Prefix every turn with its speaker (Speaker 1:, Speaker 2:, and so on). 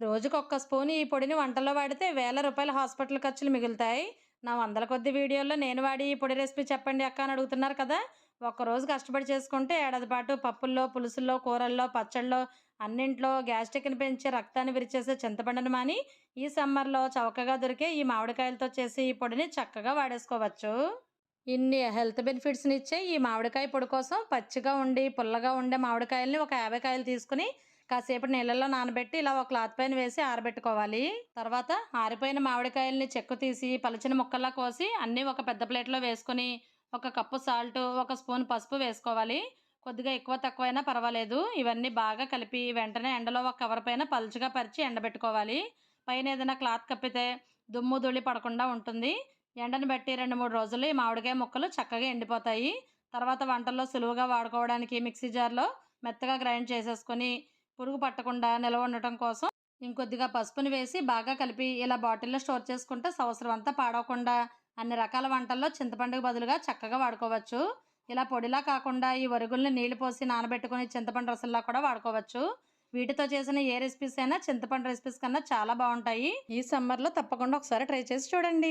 Speaker 1: రోజుకొక్క spoon ఈ పొడిని వంటల్లో వాడితే వేల రూపాయల హాస్పిటల్ ఖర్చులు మిగులుతాయి. నా వందల కొద్ది వీడియోల్లో నేను వాడి ఈ పొడి రెసిపీ చెప్పండి అక్క అని అడుగుతున్నారు కదా! ఒక్కరోజు కష్టపడి చేసుకుంటే ఏడాది పాటు పప్పుల్లో, పులుసుల్లో, కూరల్లో, పచ్చళ్ళలో అన్నింట్లో గ్యాస్ట్రిక్‌ని పెంచి రక్తాన్ని విరిచేసే చింతపండుని మాని, ఈ సమ్మర్‌లో చవకగా దొరికే ఈ మామిడికాయలతో చేసి ఈ పొడిని చక్కగా వాడేసుకోవచ్చు. ఇన్ని హెల్త్ బెనిఫిట్స్‌నిచ్చే ఈ మామిడికాయ పొడి కోసం పచ్చిగా ఉండి, పుల్లగా ఉండే మామిడికాయలని ఒక 50 కాయలు తీసుకొని, కాసేపు నీళ్ళల్లో నానబెట్టి ఇలా ఒక క్లాత్ పైన వేసి ఆరబెట్టుకోవాలి. తర్వాత ఆరిపోయిన మామిడికాయలని చెక్కు తీసి, పలుచని ముక్కల్లా కోసి అన్నీ ఒక పెద్ద ప్లేట్‌లో వేసుకొని, ఒక కప్పు సాల్టు, ఒక స్పూన్ పసుపు వేసుకోవాలి. కొద్దిగా ఎక్కువ తక్కువైనా పర్వాలేదు. ఇవన్నీ బాగా కలిపి వెంటనే ఎండలో ఒక కవర్ పైన పలుచగా పరిచి ఎండబెట్టుకోవాలి. పైన ఏదైనా క్లాత్ కప్పితే దుమ్ము, ధూళి పడకుండా ఉంటుంది. ఎండను బట్టి 2, 3 రోజుల్లో ఈ మామిడికాయ ముక్కలు చక్కగా ఎండిపోతాయి. తర్వాత వంటల్లో సులువుగా వాడుకోవడానికి మిక్సీ జార్‌లో మెత్తగా గ్రైండ్ చేసేసుకొని, పురుగు పట్టకుండా నిలవ ఉండటం కోసం ఇంకొద్దిగా పసుపుని వేసి బాగా కలిపి ఇలా బాటిల్‌లో స్టోర్ చేసుకుంటే సంవత్సరం అంతా పాడవకుండా అన్ని రకాల వంటల్లో చింతపండుకు బదులుగా చక్కగా వాడుకోవచ్చు. ఇలా పొడిలా కాకుండా ఈ వరుగుల్ని నీళ్లు పోసి నానబెట్టుకొని చింతపండు రసంలా కూడా వాడుకోవచ్చు. వీటితో చేసిన ఏ రెసిపీస్ అయినా చింతపండు రెసిపీస్ కన్నా చాలా బావుంటాయి. ఈ సమ్మర్‌లో తప్పకుండా ఒకసారి ట్రై చేసి చూడండి.